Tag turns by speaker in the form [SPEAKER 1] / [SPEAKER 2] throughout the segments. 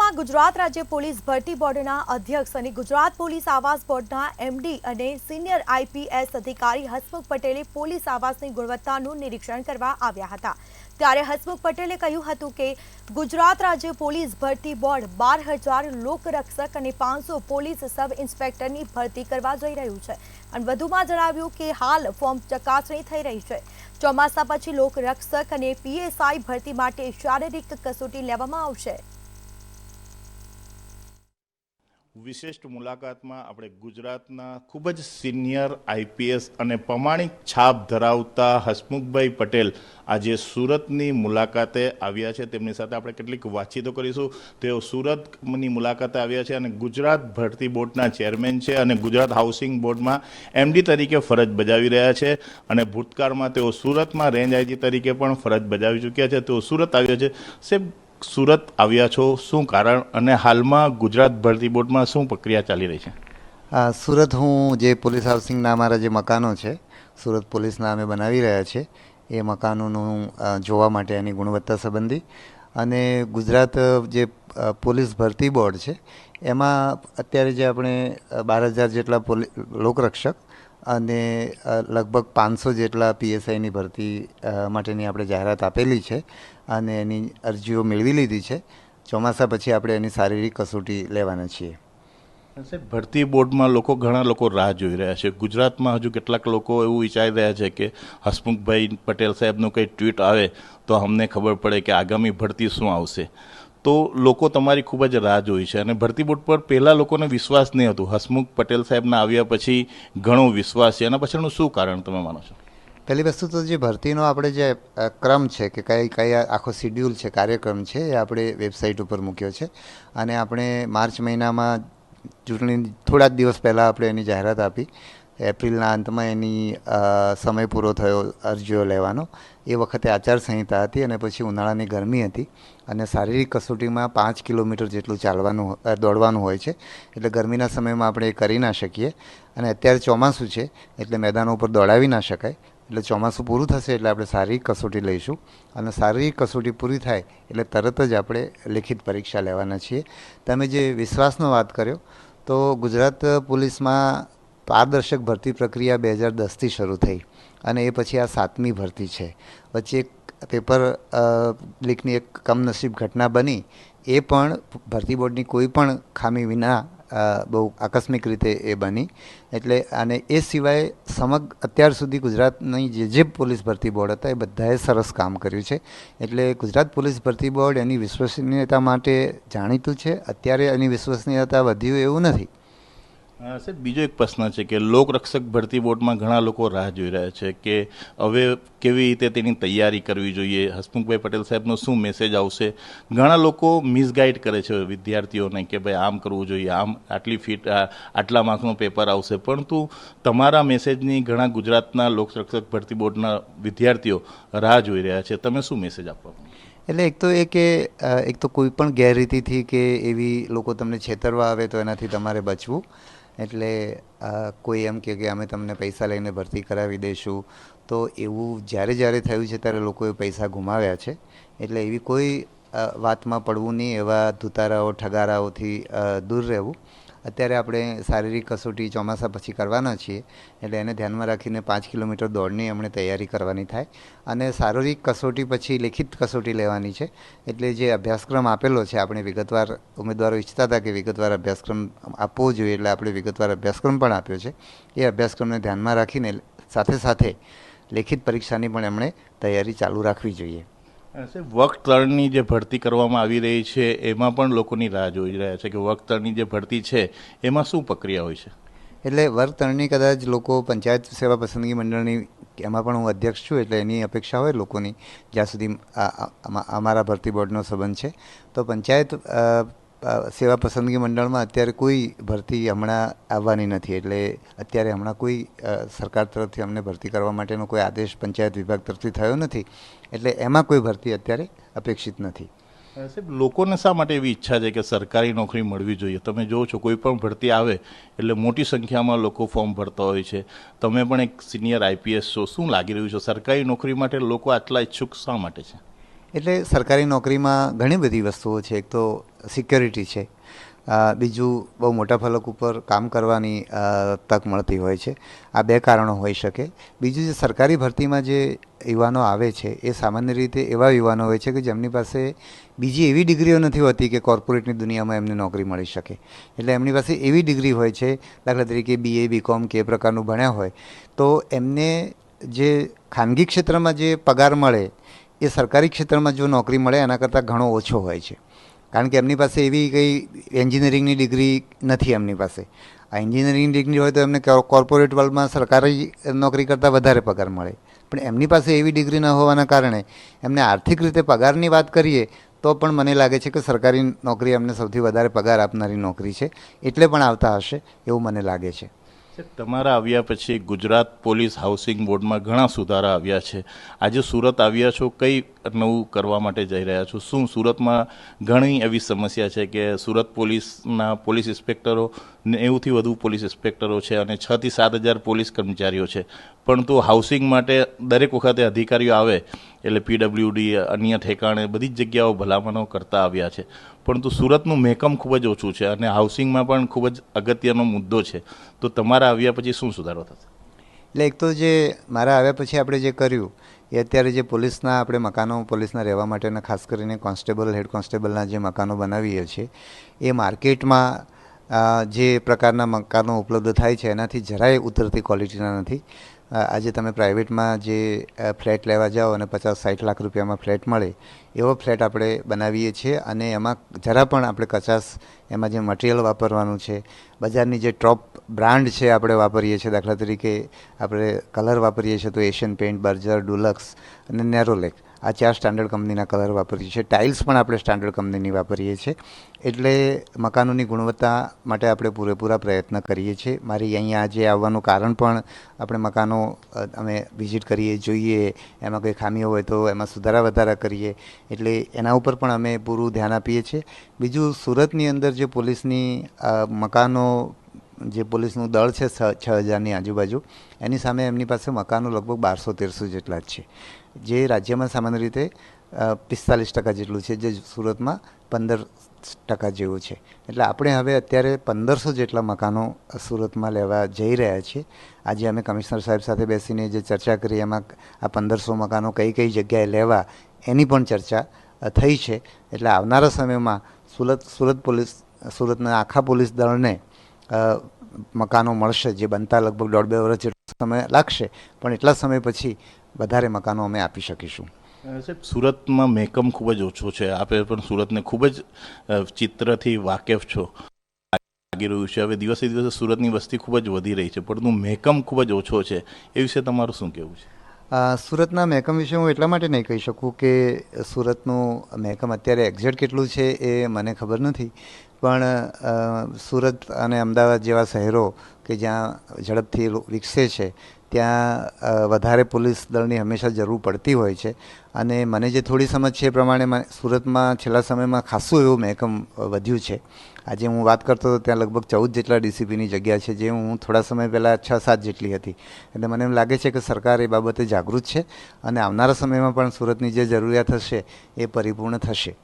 [SPEAKER 1] સુરતમાં ગુજરાત રાજ્ય પોલીસ ભરતી બોર્ડના અધ્યક્ષ અને ગુજરાત પોલીસ આવાસ બોર્ડના એમડી અને સિનિયર આઈપીએસ અધિકારી હસમુખ પટેલે પોલીસ આવાસની ગુણવત્તાનું નિરીક્ષણ કરવા આવ્યા હતા। ત્યારે હસમુખ પટેલે કહ્યું હતું કે ગુજરાત રાજ્ય પોલીસ ભરતી બોર્ડ 12,000 લોકરક્ષક અને 500 પોલીસ સબ ઇન્સ્પેક્ટરની ભરતી કરવા જઈ રહ્યું છે અને વધુમાં જણાવ્યું કે હાલ ફોર્મ ચકાસણી થઈ રહી છે। ચોમાસા પછી લોકરક્ષક અને પીએસઆઈ ભરતી માટે શારીરિક કસોટી લેવામાં આવશે।
[SPEAKER 2] વિશિષ્ટ મુલાકાતમાં આપણે ગુજરાતના ખૂબ જ સિનિયર આઈપીએસ અને પ્રમાણિક છાપ ધરાવતા હસમુખભાઈ પટેલ આજે સુરતની મુલાકાતે આવ્યા છે। તેમની સાથે આપણે કેટલીક વાતચીતો કરીશું। તેઓ સુરતની મુલાકાતે આવ્યા છે અને ગુજરાત ભરતી બોર્ડના ચેરમેન છે અને ગુજરાત હાઉસિંગ બોર્ડમાં એમડી તરીકે ફરજ બજાવી રહ્યા છે અને ભૂતકાળમાં તેઓ સુરતમાં રેન્જ આઈજી તરીકે પણ ફરજ બજાવી ચૂક્યા છે। તેઓ સુરત આવ્યા છે। સાહેબ, સુરત આવ્યા છો, શું કારણ અને હાલમાં ગુજરાત ભરતી બોર્ડમાં શું પ્રક્રિયા ચાલી રહી છે?
[SPEAKER 3] સુરત હું જે પોલીસ હાઉસિંગના અમારા જે મકાનો છે સુરત પોલીસના અમે બનાવી રહ્યા છે એ મકાનોનું જોવા માટે એની ગુણવત્તા સંબંધી અને ગુજરાત જે પોલીસ ભરતી બોર્ડ છે એમાં અત્યારે જે આપણે 12,000 જેટલા લોકરક્ષક અને લગભગ 500 જેટલા પીએસઆઈની ભરતી માટેની આપણે જાહેરાત આપેલી છે અને એની અરજીઓ મેળવી લીધી છે। ચોમાસા પછી આપણે એની શારીરિક કસોટી લેવાના છીએ।
[SPEAKER 2] સાહેબ, ભરતી બોર્ડમાં ઘણા લોકો રાહ જોઈ રહ્યા છે। ગુજરાતમાં હજુ કેટલાક લોકો એવું વિચારી રહ્યા છે કે હસમુખભાઈ પટેલ સાહેબનું કંઈ ટ્વીટ આવે તો અમને ખબર પડે કે આગામી ભરતી શું આવશે। તો લોકો તમારી ખૂબ જ રાહ જોઈ છે અને ભરતી બોર્ડ પર પહેલાં લોકોને વિશ્વાસ નહીં હતું। હસમુખ પટેલ સાહેબના આવ્યા પછી ઘણો વિશ્વાસ છે। એના પાછળનું શું કારણ તમે માનો છો?
[SPEAKER 3] પહેલી વસ્તુ તો જે ભરતીનો આપણે જે ક્રમ છે કે કઈ આખો શિડ્યુલ છે, કાર્યક્રમ છે એ આપણે વેબસાઇટ ઉપર મૂક્યો છે અને આપણે માર્ચ મહિનામાં ચૂંટણી થોડા જ દિવસ પહેલાં આપણે એની જાહેરાત આપી। એપ્રિલના અંતમાં એની સમય પૂરો થયો અરજીઓ લેવાનો। એ વખતે આચારસંહિતા હતી અને પછી ઉનાળાની ગરમી હતી અને શારીરિક કસોટીમાં 5 કિલોમીટર જેટલું દોડવાનું હોય છે એટલે ગરમીના સમયમાં આપણે એ કરી ના શકીએ અને અત્યારે ચોમાસું છે એટલે મેદાનો ઉપર દોડાવી ના શકાય। એટલે ચોમાસું પૂરું થશે એટલે આપણે શારીરિક કસોટી લઈશું અને શારીરિક કસોટી પૂરી થાય એટલે તરત જ આપણે લેખિત પરીક્ષા લેવાના છીએ। તમે જે વિશ્વાસનો વાત કર્યો તો ગુજરાત પોલીસમાં પારદર્શક ભરતી પ્રક્રિયા 2010થી શરૂ થઈ અને એ પછી આ 7મી ભરતી છે। વચ્ચે એક પેપર લીકની એક કમનસીબ ઘટના બની, એ પણ ભરતી બોર્ડની કોઈ પણ ખામી વિના બહુ આકસ્મિક રીતે એ બની। એટલે અને એ સિવાય અત્યાર સુધી ગુજરાતની જે પોલીસ ભરતી બોર્ડ હતા એ બધાએ સરસ કામ કર્યું છે। એટલે ગુજરાત પોલીસ ભરતી બોર્ડ એની વિશ્વસનીયતા માટે જાણીતું છે। અત્યારે એની વિશ્વસનીયતા વધ્યું એવું નથી।
[SPEAKER 2] સાહેબ, બીજો એક પ્રશ્ન છે કે લોકરક્ષક ભરતી બોર્ડમાં ઘણા લોકો રાહ જોઈ રહ્યા છે કે હવે કેવી રીતે તેની તૈયારી કરવી જોઈએ, હસમુખભાઈ પટેલ સાહેબનો શું મેસેજ આવશે। ઘણા લોકો મિસગાઈડ કરે છે વિદ્યાર્થીઓને કે ભાઈ આમ કરવું જોઈએ, આમ આટલા માર્ક્સનો પેપર આવશે, પરંતુ તમારા મેસેજની ઘણા ગુજરાતના લોકરક્ષક ભરતી બોર્ડના વિદ્યાર્થીઓ રાહ જોઈ રહ્યા છે। તમે શું મેસેજ આપવા?
[SPEAKER 3] એટલે એક તો કોઈ પણ ગેરરીતિથી કે એવી લોકો તમને છેતરવા આવે તો એનાથી તમારે બચવું। એટલે કોઈ એમ કે અમે તમને પૈસા લઈને ભરતી કરાવી દઈશું તો એવું જ્યારે થયું છે ત્યારે લોકોએ પૈસા ગુમાવ્યા છે। એટલે એવી કોઈ વાતમાં પડવું નહીં, એવા ધુતારાઓ ઠગારાઓથી દૂર રહેવું। અત્યારે આપણે શારીરિક કસોટી ચોમાસા પછી કરવાના છીએ એટલે એને ધ્યાનમાં રાખીને 5 કિલોમીટર દોડની અમને તૈયારી કરવાની થાય અને શારીરિક કસોટી પછી લેખિત કસોટી લેવાની છે। એટલે જે અભ્યાસક્રમ આપેલો છે, આપણે વિગતવાર ઉમેદવારો ઈચ્છતા હતા કે વિગતવાર અભ્યાસક્રમ આપવો જોઈએ એટલે આપણે વિગતવાર અભ્યાસક્રમ પણ આપ્યો છે। એ અભ્યાસક્રમને ધ્યાનમાં રાખીને સાથે લેખિત પરીક્ષાની પણ એમણે તૈયારી ચાલુ રાખવી જોઈએ।
[SPEAKER 2] વર્ગ 3ની જે ભરતી કરવામાં આવી રહી છે એમાં પણ લોકોની રાહ જોઈ રહ્યા છે કે વર્ગ 3ની જે ભરતી છે એમાં શું પ્રક્રિયા હોય છે?
[SPEAKER 3] એટલે વર્ગ 3ની કદાચ લોકો પંચાયત સેવા પસંદગી મંડળની, એમાં પણ હું અધ્યક્ષ છું એટલે એની અપેક્ષા હોય લોકોની, જ્યાં સુધી અમારા ભરતી બોર્ડનો સંબંધ છે તો પંચાયત સેવા પસંદગી મંડળમાં અત્યારે કોઈ ભરતી હમણાં આવવાની નથી। એટલે અત્યારે હમણાં કોઈ સરકાર તરફથી અમને ભરતી કરવા માટેનો કોઈ આદેશ પંચાયત વિભાગ તરફથી થયો નથી એટલે એમાં કોઈ ભરતી અત્યારે અપેક્ષિત નથી।
[SPEAKER 2] સાહેબ, લોકોને શા માટે એવી ઈચ્છા છે કે સરકારી નોકરી મળવી જોઈએ? તમે જોવો છો કોઈ પણ ભરતી આવે એટલે મોટી સંખ્યામાં લોકો ફોર્મ ભરતા હોય છે। તમે પણ એક સિનિયર આઈપીએસ છો, શું લાગી રહ્યું છે સરકારી નોકરી માટે લોકો આટલા ઈચ્છુક શા માટે છે?
[SPEAKER 3] એટલે સરકારી નોકરીમાં ઘણી બધી વસ્તુઓ છે. એક તો સિક્યોરિટી છે, બીજું બહુ મોટા ફલક ઉપર કામ કરવાની તક મળતી હોય છે. આ બે કારણો હોઈ શકે. બીજું જે સરકારી ભરતીમાં જે યુવાનો આવે છે એ સામાન્ય રીતે એવા યુવાનો હોય છે કે જેમની પાસે બીજી એવી ડિગ્રીઓ નથી હોતી કે કોર્પોરેટની દુનિયામાં એમને નોકરી મળી શકે. એટલે એમની પાસે એવી ડિગ્રી હોય છે, દાખલા તરીકે BA BCom કે એ પ્રકારનું ભણ્યા હોય તો એમને જે ખાનગી ક્ષેત્રમાં જે પગાર મળે એ સરકારી ક્ષેત્રમાં જો નોકરી મળે એના કરતાં ઘણો ઓછો હોય છે. કારણ કે એમની પાસે એવી કંઈ એન્જિનિયરિંગની ડિગ્રી નથી. એમની પાસે આ એન્જિનિયરિંગ ડિગ્રી હોય તો એમને કોર્પોરેટ વર્લ્ડમાં સરકારી નોકરી કરતાં વધારે પગાર મળે, પણ એમની પાસે એવી ડિગ્રી ન હોવાના કારણે એમને આર્થિક રીતે પગારની વાત કરીએ તો પણ મને લાગે છે કે સરકારી નોકરી એમને સૌથી વધારે પગાર આપનારી નોકરી છે, એટલે પણ આવતા હશે એવું મને લાગે છે.
[SPEAKER 2] તમારા આવ્યા પછી ગુજરાત પોલીસ હાઉસિંગ બોર્ડમાં ઘણા સુધારા આવ્યા છે. આજે સુરત આવ્યા છો, કઈ નવું કરવા માટે જઈ રહ્યા છો? શું સુરતમાં ઘણી એવી સમસ્યા છે કે સુરત પોલીસના પોલીસ ઇન્સ્પેક્ટરો 90થી વધુ પોલીસ ઇન્સ્પેક્ટરો છે અને 6 થી 7 હજાર પોલીસ કર્મચારીઓ છે, પરંતુ હાઉસિંગ માટે દરેક વખતે અધિકારીઓ આવે એટલે PWD અન્ય ઠેકાણે બધી જ જગ્યાઓ ભલામણો કરતા આવ્યા છે, પરંતુ સુરતનું મહેકમ ખૂબ જ ઓછું છે અને હાઉસિંગમાં પણ ખૂબ જ અગત્યનો મુદ્દો છે. તો તમારા આવ્યા પછી શું સુધારો થશે?
[SPEAKER 3] એટલે એક તો જે મારા આવ્યા પછી આપણે જે કર્યું એ અત્યારે જે પોલીસના આપણે મકાનો પોલીસના રહેવા માટેના ખાસ કરીને કોન્સ્ટેબલ હેડ કોન્સ્ટેબલના જે મકાનો બનાવીએ છીએ એ માર્કેટમાં જે પ્રકારના મકાનો ઉપલબ્ધ થાય છે એનાથી જરાય ઉતરતી ક્વોલિટીના નથી. આજે તમે પ્રાઇવેટમાં જે ફ્લેટ લેવા જાઓ અને 50-60 લાખ રૂપિયામાં ફ્લેટ મળે એવો ફ્લેટ આપણે બનાવીએ છીએ અને એમાં જરા પણ આપણે કચાશ એમાં જે મટિરિયલ વાપરવાનું છે, બજારની જે ટોપ બ્રાન્ડ છે આપણે વાપરીએ છીએ. દાખલા તરીકે આપણે કલર વાપરીએ છીએ તો એશિયન પેઇન્ટ, બર્જર, ડુલક્સ અને નેરોલેક આ 4 સ્ટાન્ડર્ડ કંપનીના કલર વાપરીએ છીએ. ટાઇલ્સ પણ આપણે સ્ટાન્ડર્ડ કંપનીની વાપરીએ છીએ. એટલે મકાનોની ગુણવત્તા માટે આપણે પૂરેપૂરા પ્રયત્ન કરીએ છીએ. મારી અહીંયા આજે આવવાનું કારણ પણ આપણે મકાનો અમે વિઝિટ કરીએ, જોઈએ, એમાં કોઈ ખામીઓ હોય તો એમાં સુધારા વધારા કરીએ, એટલે એના ઉપર પણ અમે પૂરું ધ્યાન આપીએ છીએ. બીજું, સુરતની અંદર જે પોલીસની મકાનો જે પોલીસનું દળ છે 6,000ની આજુબાજુ, એની સામે એમની પાસે મકાનો લગભગ 1200-1300 જેટલા જ છે, જે રાજ્યમાં સામાન્ય રીતે 45% જેટલું છે, જે સુરતમાં 15% જેવું છે. એટલે આપણે હવે અત્યારે 1500 જેટલા મકાનો સુરતમાં લેવા જઈ રહ્યા છીએ. આજે અમે કમિશનર સાહેબ સાથે બેસીને જે ચર્ચા કરી એમાં આ 1500 મકાનો કઈ કઈ જગ્યાએ લેવા એની પણ ચર્ચા થઈ છે. એટલે આવનારા સમયમાં સુરતના આખા પોલીસ દળને મકાનો મળશે, જે બનતા લગભગ 1.5-2 વર્ષ જેટલો સમય લાગશે, પણ એટલા સમય પછી વધારે મકાનો અમે આપી શકીશું.
[SPEAKER 2] સાહેબ, સુરતમાં મહેકમ ખૂબ જ ઓછો છે. આપે પણ સુરતને ખૂબ જ ચિત્રથી વાકેફ છો. લાગી રહ્યું છે હવે દિવસે દિવસે સુરતની વસ્તી ખૂબ જ વધી રહી છે, પરંતુ મહેકમ ખૂબ જ ઓછો છે, એ વિશે તમારું શું કહેવું છે?
[SPEAKER 3] સુરતના મહેકમ વિશે હું એટલા માટે નહીં કહી શકું કે સુરતનું મહેકમ અત્યારે એક્ઝેક્ટ કેટલું છે એ મને ખબર નથી, પણ સુરત અને અમદાવાદ જેવા શહેરો કે જ્યાં ઝડપથી વિકસે છે ત્યાં વધારે પોલીસ દળની હંમેશા જરૂર પડતી હોય છે. અને મને જે થોડી સમજ છે એ પ્રમાણે સુરતમાં છેલ્લા સમયમાં ખાસું એવું મહેકમ વધ્યું છે. આજે હું વાત કરતો હતો ત્યાં લગભગ 14 જેટલા DCPની જગ્યા છે, જે હું થોડા સમય પહેલાં 6-7 જેટલી હતી. એટલે મને એમ લાગે છે કે સરકાર એ બાબતે જાગૃત છે અને આવનારા સમયમાં પણ સુરતની જે જરૂરિયાત હશે એ પરિપૂર્ણ થશે.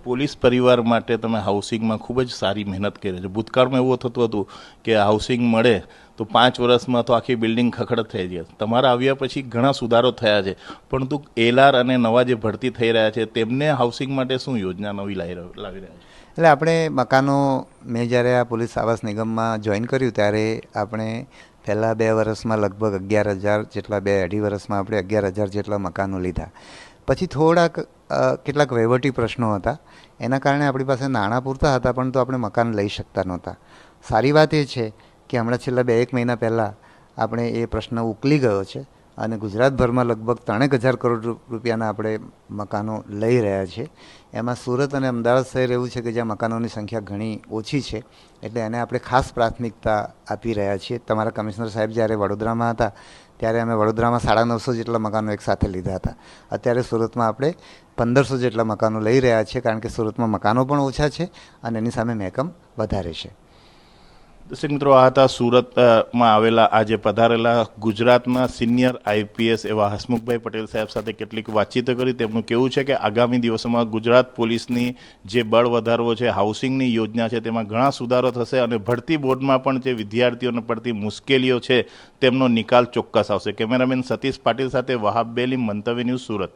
[SPEAKER 2] પોલીસ પરિવાર માટે તમે હાઉસિંગમાં ખૂબ જ સારી મહેનત કરી છે. ભૂતકાળમાં એવું થતું હતું કે હાઉસિંગ મળે તો 5 વર્ષમાં તો આખી બિલ્ડિંગ ખખડ થઈ જાય. તમારા આવ્યા પછી ઘણા સુધારો થયા છે, પરંતુ LR અને નવા જે ભરતી થઈ રહ્યા છે તેમને હાઉસિંગ માટે શું યોજના નવી લાવી રહ્યા છે?
[SPEAKER 3] એટલે આપણે મકાનો, મેં જ્યારે આ પોલીસ આવાસ નિગમમાં જોઈન કર્યું ત્યારે આપણે પહેલાં 2 વર્ષમાં લગભગ 11,000 જેટલા, 2-2.5 વર્ષમાં આપણે 11,000 જેટલા મકાનો લીધા. પછી કેટલાક વહીવટી પ્રશ્નો હતા, એના કારણે આપણી પાસે નાણાં પૂરતા હતા પણ તો આપણે મકાન લઈ શકતા નહોતા. સારી વાત એ છે કે હમણાં છેલ્લા 2-1 મહિના પહેલાં આપણે એ પ્રશ્ન ઉકલી ગયો છે અને ગુજરાતભરમાં લગભગ 3,000 કરોડ રૂપિયાના આપણે મકાનો લઈ રહ્યા છીએ. એમાં સુરત અને અમદાવાદ શહેર એવું છે કે જ્યાં મકાનોની સંખ્યા ઘણી ઓછી છે, એટલે એને આપણે ખાસ પ્રાથમિકતા આપી રહ્યા છીએ. તમારા કમિશનર સાહેબ જ્યારે વડોદરામાં હતા ત્યારે અમે વડોદરામાં 950 જેટલા મકાનો એકસાથે લીધા હતા. અત્યારે સુરતમાં આપણે 1500 જેટલા મકાનો લઈ રહ્યા છીએ, કારણ કે સુરતમાં મકાનો પણ ઓછા છે અને એની સામે મહેકમ વધારે છે.
[SPEAKER 2] દર્શક મિત્રો, આ હતા સુરતમાં આવેલા આજે પધારેલા ગુજરાતના સિનિયર આઈપીએસ એવા હસમુખભાઈ પટેલ સાહેબ સાથે કેટલીક વાતચીતો કરી. તેમનું કહેવું છે કે આગામી દિવસોમાં ગુજરાત પોલીસની જે બળ વધારવો છે, હાઉસિંગની યોજના છે, તેમાં ઘણા સુધારો થશે અને ભરતી બોર્ડમાં પણ જે વિદ્યાર્થીઓને પડતી મુશ્કેલીઓ છે તેમનો નિકાલ ચોક્કસ આવશે. કેમેરામેન સતીશ પાટીલ સાથે વહાબ બેલી, મંતવ્ય ન્યૂઝ, સુરત.